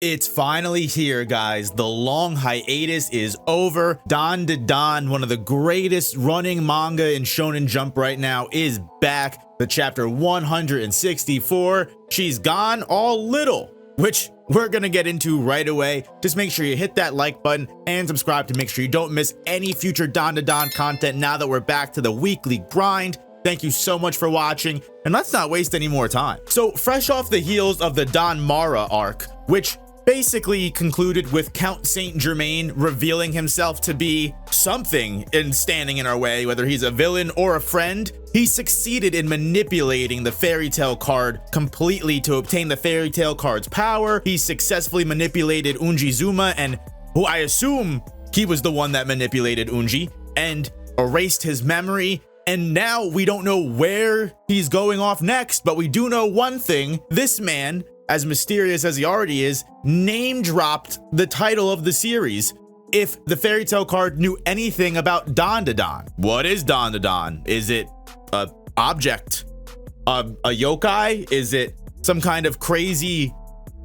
It's finally here, guys. The long hiatus is over. DanDaDan, one of the greatest running manga in Shonen Jump right now, is back. The chapter 164, She's Gone All Little, which we're gonna get into right away. Just make sure you hit that like button and subscribe to make sure you don't miss any future DanDaDan content now that we're back to the weekly grind. Thank you so much for watching, and let's not waste any more time. So, fresh off the heels of the Don Mara arc, which basically concluded with Count Saint Germain revealing himself to be something and standing in our way, whether he's a villain or a friend, he succeeded in manipulating the fairy tale card completely to obtain the fairy tale card's power. He successfully manipulated Unjizuma, and who I assume he was the one that manipulated Unji, and erased his memory. And now we don't know where he's going off next, but we do know one thing. This man, as mysterious as he already is, name dropped the title of the series. If the fairy tale card knew anything about DanDaDan. What is DanDaDan? Is it a object? A yokai? Is it some kind of crazy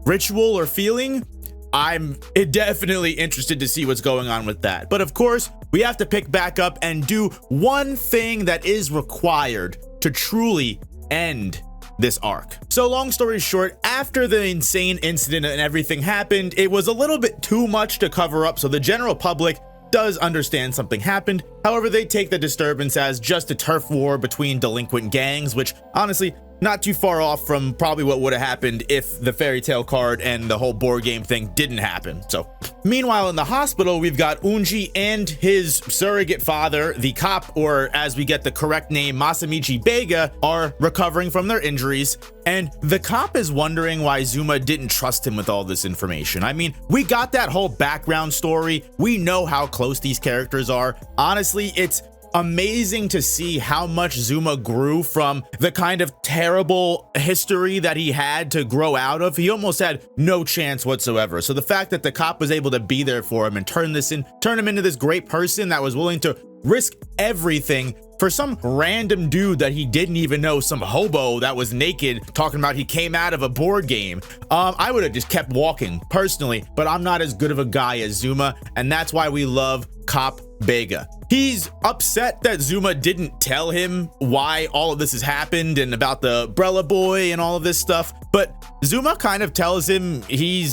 ritual or feeling? I'm definitely interested to see what's going on with that. But of course, we have to pick back up and do one thing that is required to truly end this arc. So long story short, after the insane incident and everything happened, it was a little bit too much to cover up, so the general public does understand something happened. However, they take the disturbance as just a turf war between delinquent gangs, which honestly, not too far off from probably what would have happened if the fairy tale card and the whole board game thing didn't happen. So meanwhile, in the hospital, we've got Unji and his surrogate father, the cop, or as we get the correct name, Masamichi Beiga, are recovering from their injuries. And the cop is wondering why Zuma didn't trust him with all this information. I mean, we got that whole background story. We know how close these characters are. Honestly, it's amazing to see how much Zuma grew from the kind of terrible history that he had to grow out of. He almost had no chance whatsoever. So the fact that the cop was able to be there for him and turn him into this great person that was willing to risk everything for some random dude that he didn't even know, some hobo that was naked talking about he came out of a board game. I would have just kept walking personally, but I'm not as good of a guy as Zuma, and that's why we love Cop Beiga. He's upset that Zuma didn't tell him why all of this has happened and about the Umbrella Boy and all of this stuff, but Zuma kind of tells him he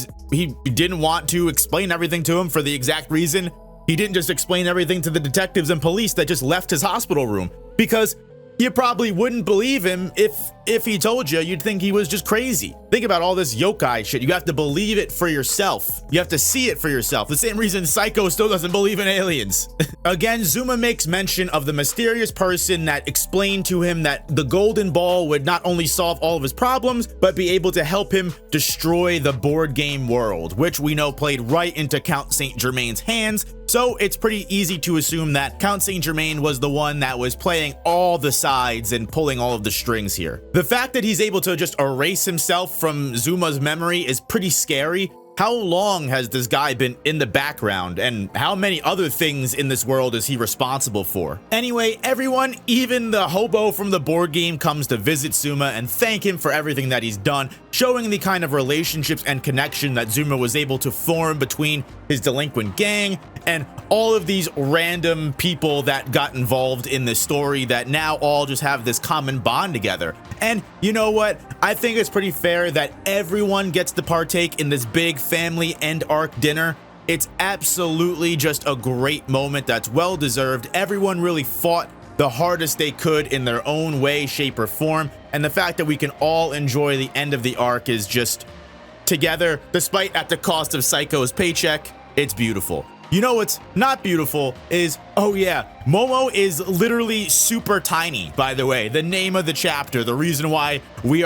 didn't want to explain everything to him for the exact reason he didn't just explain everything to the detectives and police that just left his hospital room, because you probably wouldn't believe him if he told you. You'd think he was just crazy. Think about all this yokai shit. You have to believe it for yourself. You have to see it for yourself. The same reason Psycho still doesn't believe in aliens. Again, Zuma makes mention of the mysterious person that explained to him that the golden ball would not only solve all of his problems, but be able to help him destroy the board game world, which we know played right into Count Saint Germain's hands. So it's pretty easy to assume that Count Saint Germain was the one that was playing all the sides and pulling all of the strings here. The fact that he's able to just erase himself from Zuma's memory is pretty scary. How long has this guy been in the background, and how many other things in this world is he responsible for? Anyway, everyone, even the hobo from the board game, comes to visit Zuma and thank him for everything that he's done, showing the kind of relationships and connection that Zuma was able to form between his delinquent gang and all of these random people that got involved in this story that now all just have this common bond together. And you know what? I think it's pretty fair that everyone gets to partake in this big family end arc dinner. It's absolutely just a great moment that's well deserved. Everyone really fought the hardest they could in their own way, shape, or form. And the fact that we can all enjoy the end of the arc is just together, despite at the cost of Psycho's paycheck. It's beautiful. You know what's not beautiful is, oh yeah, Momo is literally super tiny, by the way. The name of the chapter, the reason why we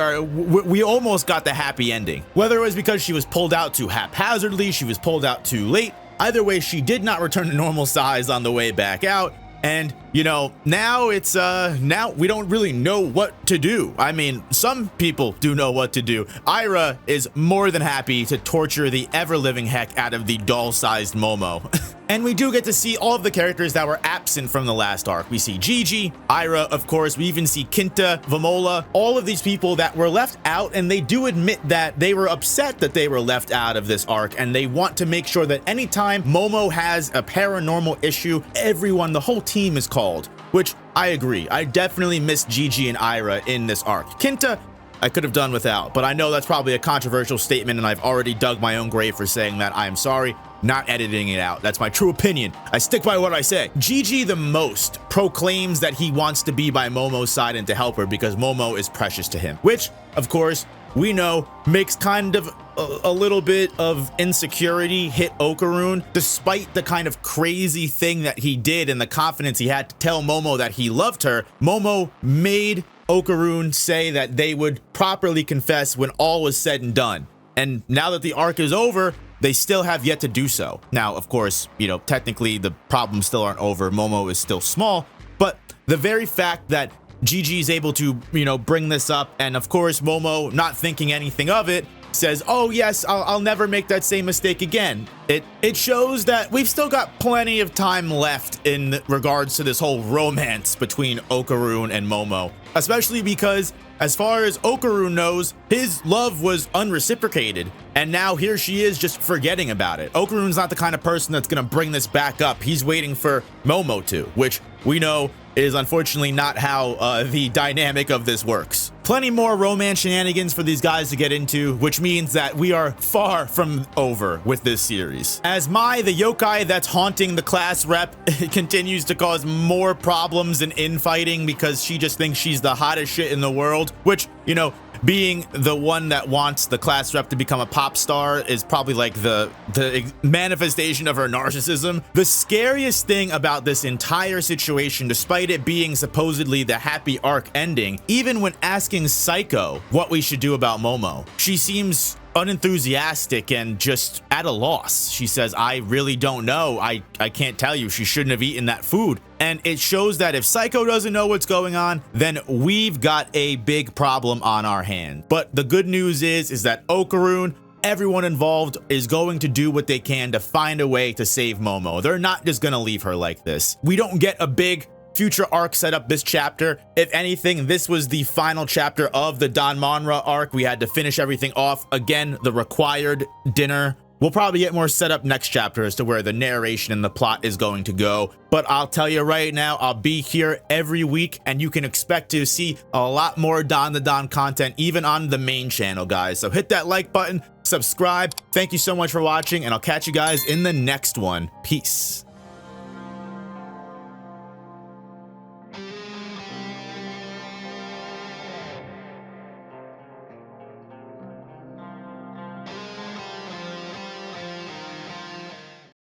almost got the happy ending. Whether it was because she was pulled out too haphazardly, she was pulled out too late, either way, she did not return to normal size on the way back out. And, you know, now it's, now we don't really know what to do. I mean, some people do know what to do. Ira is more than happy to torture the ever-living heck out of the doll-sized Momo. And we do get to see all of the characters that were absent from the last arc. We see Gigi, Ira, of course. We even see Kinta, Vamola, all of these people that were left out, and they do admit that they were upset that they were left out of this arc, and they want to make sure that anytime Momo has a paranormal issue, everyone, the whole team is called, which I agree. I definitely miss Gigi and Ira in this arc. Kinta, I could have done without, but I know that's probably a controversial statement, and I've already dug my own grave for saying that. I'm sorry, not editing it out. That's my true opinion. I stick by what I say. Gigi the most proclaims that he wants to be by Momo's side and to help her because Momo is precious to him, which, of course, we know makes kind of a little bit of insecurity hit Okarun, despite the kind of crazy thing that he did and the confidence he had to tell Momo that he loved her. Momo made Okarun say that they would properly confess when all was said and done. And now that the arc is over, they still have yet to do so. Now, of course, you know, technically the problems still aren't over. Momo is still small, but the very fact that Gigi is able to, you know, bring this up, and of course Momo, not thinking anything of it, says, oh yes, I'll never make that same mistake again. It shows that we've still got plenty of time left in regards to this whole romance between Okarun and Momo, especially because as far as Okarun knows, his love was unreciprocated, and now here she is just forgetting about it. Okarun's not the kind of person that's gonna bring this back up. He's waiting for Momo to, which we know is unfortunately not how the dynamic of this works. Plenty more romance shenanigans for these guys to get into, which means that we are far from over with this series. As Mai, the yokai that's haunting the class rep, continues to cause more problems and infighting because she just thinks she's the hottest shit in the world, which, you know, being the one that wants the class rep to become a pop star is probably like the manifestation of her narcissism. The scariest thing about this entire situation, despite it being supposedly the happy arc ending, even when asking Psycho what we should do about Momo, she seems unenthusiastic and just at a loss. She says, I really don't know. I can't tell you. She shouldn't have eaten that food. And it shows that if Psycho doesn't know what's going on, then we've got a big problem on our hand. But the good news is that Okarun, everyone involved, is going to do what they can to find a way to save Momo. They're not just gonna leave her like this. We don't get a big future arc set up this chapter. If anything, this was the final chapter of the Danmanra arc. We had to finish everything off. Again, the required dinner. We'll probably get more set up next chapter as to where the narration and the plot is going to go. But I'll tell you right now, I'll be here every week, and you can expect to see a lot more DanDaDan content, even on the main channel, guys. So hit that like button, subscribe. Thank you so much for watching, and I'll catch you guys in the next one. Peace.